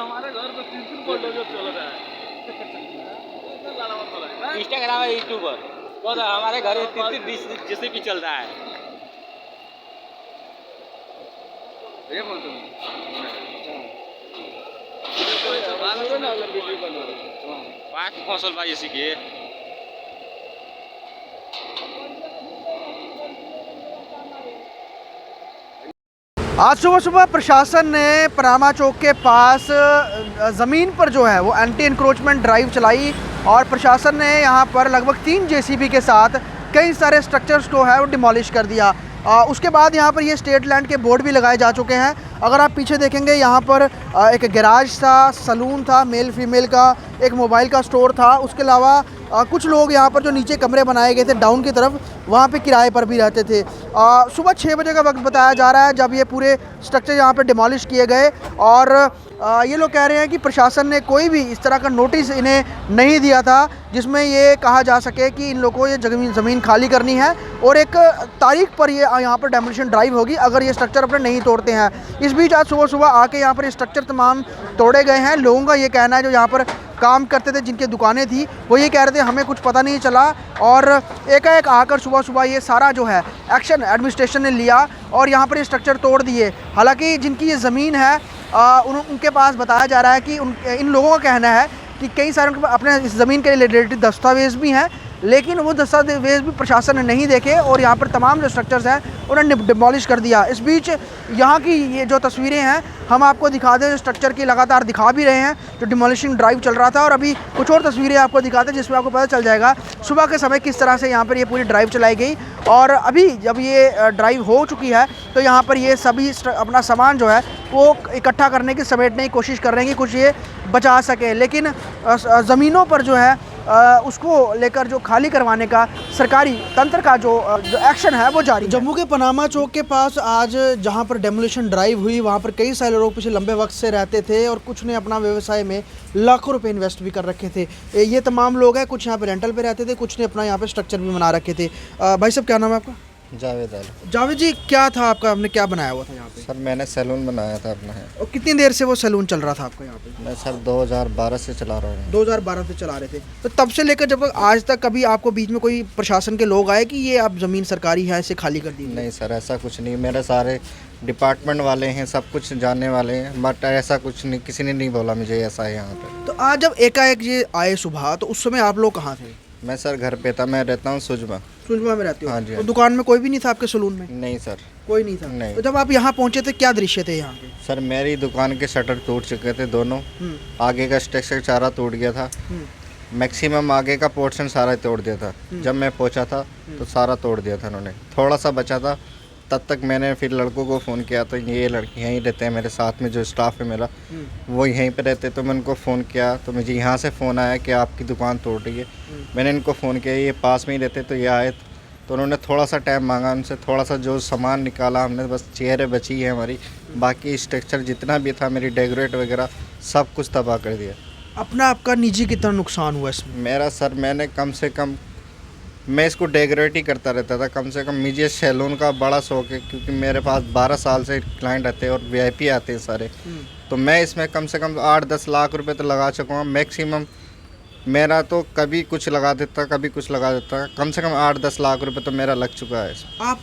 हमारे घर पे 3 बुलडोजर चल रहा है। इंस्टाग्राम और यूट्यूबर तो हमारे घर में 30 जेसीबी चल रहा है। ये बोल तुम पाँच फसल भाई इसी के आज सुबह सुबह प्रशासन ने पनामा चौक के पास ज़मीन पर जो है वो एंटी इंक्रोचमेंट ड्राइव चलाई और प्रशासन ने यहाँ पर लगभग 3 जेसीबी के साथ कई सारे स्ट्रक्चर्स को है वो डिमोलिश कर दिया। उसके बाद यहाँ पर ये स्टेट लैंड के बोर्ड भी लगाए जा चुके हैं। अगर आप पीछे देखेंगे यहाँ पर एक गैराज था, सलून था मेल फीमेल का, एक मोबाइल का स्टोर था। उसके अलावा कुछ लोग यहाँ पर जो नीचे कमरे बनाए गए थे डाउन की तरफ, वहाँ पे किराए पर भी रहते थे। सुबह 6 बजे का वक्त बताया जा रहा है जब ये पूरे स्ट्रक्चर यहाँ पे डिमोलिश किए गए और ये लोग कह रहे हैं कि प्रशासन ने कोई भी इस तरह का नोटिस इन्हें नहीं दिया था जिसमें ये कहा जा सके कि इन लोगों को ये ज़मीन खाली करनी है और एक तारीख पर ये यहाँ पर डेमोलिशन ड्राइव होगी अगर ये स्ट्रक्चर अपने नहीं तोड़ते हैं। इस बीच आज सुबह सुबह आके यहाँ पर ये स्ट्रक्चर तमाम तोड़े गए हैं। लोगों का ये कहना है जो यहाँ पर काम करते थे, जिनके दुकानें थी, वो ये कह रहे थे हमें कुछ पता नहीं चला और एकाएक आकर सुबह सुबह ये सारा जो है एक्शन एडमिनिस्ट्रेशन ने लिया और यहाँ पर ये स्ट्रक्चर तोड़ दिए। हालांकि जिनकी ये ज़मीन है उनके पास बताया जा रहा है कि इन लोगों का कहना है कि कई सारे उनके पास अपने इस ज़मीन के रिलेटेड दस्तावेज़ भी हैं, लेकिन वो दस्तावेज़ भी प्रशासन ने नहीं देखे और यहाँ पर तमाम जो स्ट्रक्चर्स हैं उन्होंने डिमोलिश कर दिया। इस बीच यहाँ की ये जो तस्वीरें हैं हम आपको दिखा दें, जो स्ट्रक्चर की लगातार दिखा भी रहे हैं, जो डिमोलिशिंग ड्राइव चल रहा था और अभी कुछ और तस्वीरें आपको दिखाते हैं जिसमें आपको पता चल जाएगा सुबह के समय किस तरह से यहाँ पर ये पूरी ड्राइव चलाई गई। और अभी जब ये ड्राइव हो चुकी है तो यहाँ पर ये सभी अपना सामान जो है वो इकट्ठा करने की, समेटने की कोशिश कर रहे हैं कि कुछ ये बचा सकें, लेकिन ज़मीनों पर जो है उसको लेकर जो खाली करवाने का सरकारी तंत्र का जो एक्शन है वो जारी। जम्मू के पनामा चौक के पास आज जहां पर डेमोलिशन ड्राइव हुई वहां पर कई सारे लोग पिछले लंबे वक्त से रहते थे और कुछ ने अपना व्यवसाय में लाखों रुपए इन्वेस्ट भी कर रखे थे। ये तमाम लोग हैं, कुछ यहाँ पे रेंटल पे रहते थे, कुछ ने अपना यहाँ पे स्ट्रक्चर भी बना रखे थे। भाई साहब क्या नाम है आपका? जावेद अली। जावेद जी, क्या था आपका, आपने क्या बनाया हुआ था यहाँ पे? सर मैंने सैलून बनाया था अपना है। और कितनी देर से वो सैलून चल रहा था आपका यहाँ पे? मैं सर 2012 से चला रहा हूँ। 2012 से चला रहे थे, तो तब से लेकर जब तक आज तक कभी आपको बीच में कोई प्रशासन के लोग आए कि ये आप ज़मीन सरकारी है इसे खाली कर दी? नहीं सर, ऐसा कुछ नहीं। मेरे सारे डिपार्टमेंट वाले हैं, सब कुछ जानने वाले हैं, बट ऐसा कुछ नहीं, किसी ने नहीं बोला मुझे ऐसा है यहाँ पे। तो आज जब एकाएक ये आए सुबह, तो उस समय आप लोग कहाँ थे? मैं सर घर पे था, मैं रहता हूँ सुजमा। सुजमा में रहते हो? हाँ जी। तो दुकान में कोई भी नहीं था आपके सलून में? नहीं सर, कोई नहीं था? नहीं। तो जब आप यहाँ पहुँचे थे क्या दृश्य थे यहाँ पे? सर मेरी दुकान के शटर टूट चुके थे दोनों। आगे का स्ट्रक्चर सारा टूट गया था, मैक्सिमम आगे का पोर्शन सारा तोड़ दिया था। जब मैं पहुंचा था तो सारा तोड़ दिया था उन्होंने, थोड़ा सा बचा था। तब तक मैंने फिर लड़कों को फ़ोन किया, तो ये लड़के यहीं रहते हैं मेरे साथ में, जो स्टाफ है मेरा वो यहीं पे रहते, तो मैं उनको फ़ोन किया तो मुझे यहाँ से फ़ोन आया कि आपकी दुकान तोड़ रही है। मैंने इनको फ़ोन किया, ये पास में ही रहते, तो ये आए तो उन्होंने थोड़ा सा टाइम मांगा उनसे, थोड़ा सा जो सामान निकाला हमने, बस चेयरें बची है हमारी, बाकी स्ट्रक्चर जितना भी था, मेरी डेकोरेट वगैरह सब कुछ तबाह कर दिया। अपना आपका निजी कितना नुकसान हुआ इसमें? मेरा सर, मैंने कम से कम, मैं इसको डेकोरेट ही करता रहता था कम से कम। मुझे सैलून का बड़ा शौक है क्योंकि मेरे पास 12 साल से क्लाइंट आते हैं और वीआईपी आते हैं सारे, तो मैं इसमें कम से कम 8-10 लाख रुपए तो लगा चुका हूँ मैक्सिमम। मेरा तो कभी कुछ लगा देता, कभी कुछ लगा देता, कम से कम 8-10 लाख रुपए तो मेरा लग चुका है। आप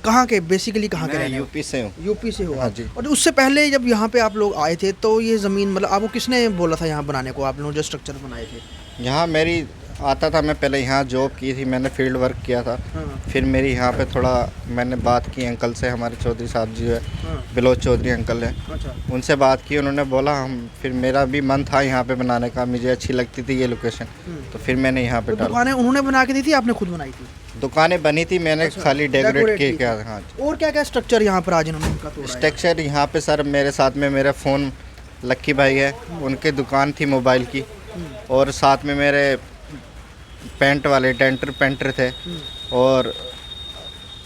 कहाँ के, बेसिकली कहाँ के? यूपी से हूँ। यूपी से हो? हाँ जी। और उससे पहले जब यहाँ पे आप लोग आए थे तो ये ज़मीन मतलब आपको किसने बोला था यहाँ बनाने को, आप लोग जो स्ट्रक्चर बनाए थे? यहाँ मेरी आता था, मैं पहले यहाँ जॉब की थी, मैंने फील्ड वर्क किया था। फिर मेरी यहाँ पे थोड़ा मैंने बात की अंकल से, हमारे चौधरी साहब जी है, बिलोच चौधरी अंकल हैं। अच्छा। उनसे बात की, उन्होंने बोला हम, फिर मेरा भी मन था यहाँ पे बनाने का, मुझे अच्छी लगती थी ये लोकेशन, तो फिर मैंने यहाँ पे डाला। दुकानें उन्होंने बना के दी थी, आपने खुद बनाई थी? दुकानें बनी थी, मैंने खाली डेकोरेट किया। हाँ। और क्या क्या स्ट्रक्चर यहाँ पर आज इन्होंने उनका तोड़ा है? स्ट्रक्चर यहाँ पे सर मेरे साथ में मेरा फ़ोन लक्की भाई है, उनकी दुकान थी मोबाइल की, और साथ में मेरे पेंट वाले डेंटर पेंटर थे, और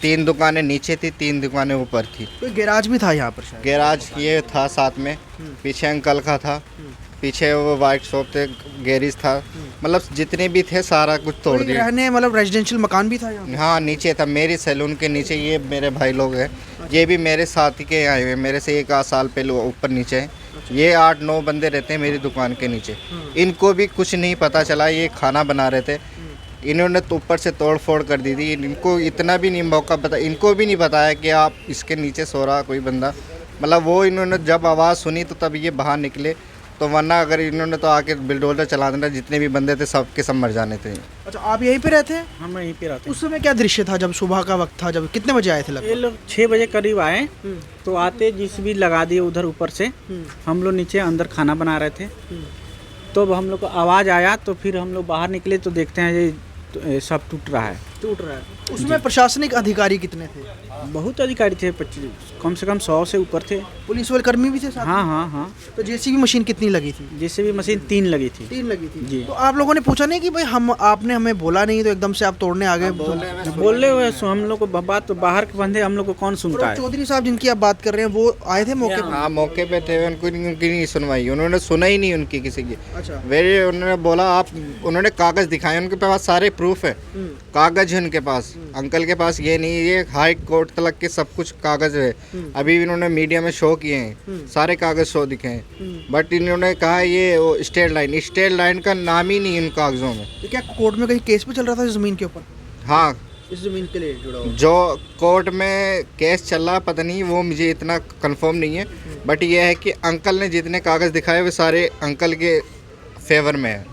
3 दुकानें नीचे थी, 3 दुकानें ऊपर थी। कोई गैराज भी था यहाँ पर शायद? गैराज ये था साथ में, पीछे अंकल का था, पीछे वो वाइट शॉप थे, गैरेज था, मतलब जितने भी थे सारा कुछ तोड़ कोई दिया। रहने मतलब रेजिडेंशियल मकान भी था यहाँ? हाँ नीचे था, मेरी सैलून के नीचे। ये मेरे भाई लोग हैं, ये भी मेरे साथ ही के आए हुए, मेरे से 1 आध साल पहले ऊपर नीचे हैं, ये 8-9 बंदे रहते हैं मेरी दुकान के नीचे। इनको भी कुछ नहीं पता चला, ये खाना बना रहे थे, इन्होंने तो ऊपर से तोड़ फोड़ कर दी थी। इनको इतना भी नहीं मौका पता, इनको भी नहीं बताया कि आप इसके नीचे सो रहा कोई बंदा। मतलब वो इन्होंने जब आवाज़ सुनी तो तब ये बाहर निकले, तो वरना अगर इन्होंने तो आके बिल्डोजर चला देना, जितने भी बंदे थे सबके सब मर जाने थे। अच्छा, आप यहीं पे रहते हैं? हम यहीं पे रहते उस समय क्या दृश्य था जब सुबह का वक्त था? जब कितने बजे आए थे हैं। ये लगभग? लोग 6 बजे करीब आए, तो आते जीसीबी लगा दिए उधर ऊपर से। हम लोग नीचे अंदर खाना बना रहे थे, तो हम लोग को आवाज़ आया, तो फिर हम लोग बाहर निकले तो देखते हैं ये सब टूट रहा है। टूट रहा है। उसमें प्रशासनिक अधिकारी कितने थे? बहुत अधिकारी थे, 25 कम से कम 100 से ऊपर थे। पुलिस वाले कर्मी भी थे साथ में? हाँ हाँ हाँ। तो जेसीबी मशीन कितनी लगी थी? जेसीबी मशीन 3 लगी थी। 3 लगी थी जी। तो आप लोगों ने पूछा नहीं कि भाई आपने हमें बोला नहीं तो एकदम से आप तोड़ने आ गए? बोले हुए हम लोग को बात, तो बाहर के बंदे हम लोग को कौन सुनता है। चौधरी साहब जिनकी आप बात कर रहे हैं वो आए थे मौके पर? हाँ, मौके पे थे, उनकी नहीं सुनवाई, उन्होंने सुना ही नहीं उनकी किसी की। अच्छा। वेरी उन्होंने बोला उन्होंने कागज़ दिखाए, उनके पास सारे प्रूफ है, कागज़ है उनके पास। अंकल के पास ये नहीं, ये हाई कोर्ट तक के सब कुछ कागज़ है। अभी इन्होंने मीडिया में शो किए हैं, सारे कागज़ शो दिखे हैं, बट इन्होंने कहा ये वो स्टेट लाइन का नाम ही नहीं इन कागज़ों में। ये क्या कोर्ट में कहीं केस भी चल रहा था इस जमीन के ऊपर? हाँ, इस जमीन के लिए जुड़ा हुआ? जो कोर्ट में केस चल रहा पता नहीं, वो मुझे इतना कंफर्म नहीं है, बट ये है कि अंकल ने जितने कागज़ दिखाए वो सारे अंकल के फेवर में है।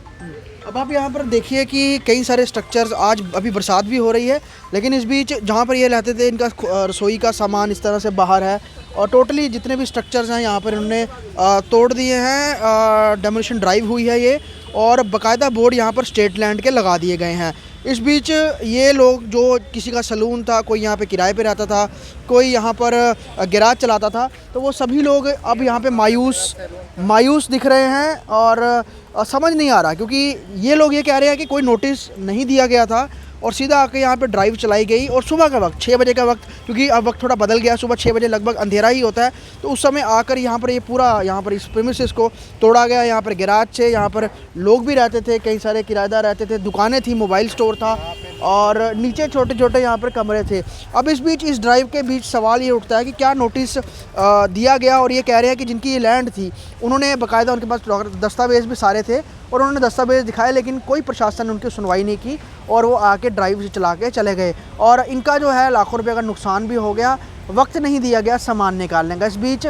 अब आप यहाँ पर देखिए कि कई सारे स्ट्रक्चर्स, आज अभी बरसात भी हो रही है, लेकिन इस बीच जहाँ पर ये रहते थे इनका रसोई का सामान इस तरह से बाहर है, और टोटली जितने भी स्ट्रक्चर्स हैं यहाँ पर इन्होंने तोड़ दिए हैं। डेमोलिशन ड्राइव हुई है ये, और बाकायदा बोर्ड यहाँ पर स्टेट लैंड के लगा दिए गए हैं। इस बीच ये लोग, जो किसी का सलून था, कोई यहाँ पे किराए पे रहता था, कोई यहाँ पर गैराज चलाता था, तो वो सभी लोग अब यहाँ पे मायूस दिख रहे हैं, और समझ नहीं आ रहा, क्योंकि ये लोग ये कह रहे हैं कि कोई नोटिस नहीं दिया गया था और सीधा आके यहाँ पे ड्राइव चलाई गई। और सुबह का वक्त 6 बजे का वक्त, क्योंकि अब वक्त थोड़ा बदल गया, सुबह 6 बजे लगभग अंधेरा ही होता है, तो उस समय आकर यहाँ पर ये पूरा यहाँ पर इस प्रीमिसेस को तोड़ा गया। यहाँ पर गैराज थे, यहाँ पर लोग भी रहते थे, कई सारे किराएदार रहते थे, दुकानें थी, मोबाइल स्टोर था, और नीचे छोटे छोटे यहाँ पर कमरे थे। अब इस बीच, इस ड्राइव के बीच सवाल ये उठता है कि क्या नोटिस दिया गया, और ये कह रहे हैं कि जिनकी ये लैंड थी उन्होंने बाकायदा, उनके पास दस्तावेज़ भी सारे थे और उन्होंने दस्तावेज़ दिखाए, लेकिन कोई प्रशासन ने उनकी सुनवाई नहीं की और वो आके ड्राइव से चला के चले गए, और इनका जो है लाखों रुपए का नुकसान भी हो गया। वक्त नहीं दिया गया सामान निकालने का। इस बीच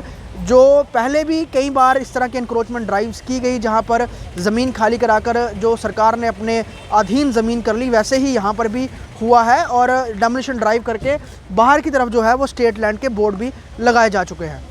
जो पहले भी कई बार इस तरह के इंक्रोचमेंट ड्राइव्स की गई, जहां पर ज़मीन खाली कराकर जो सरकार ने अपने अधीन ज़मीन कर ली, वैसे ही यहाँ पर भी हुआ है, और डेमोलिशन ड्राइव करके बाहर की तरफ जो है वो स्टेट लैंड के बोर्ड भी लगाए जा चुके हैं।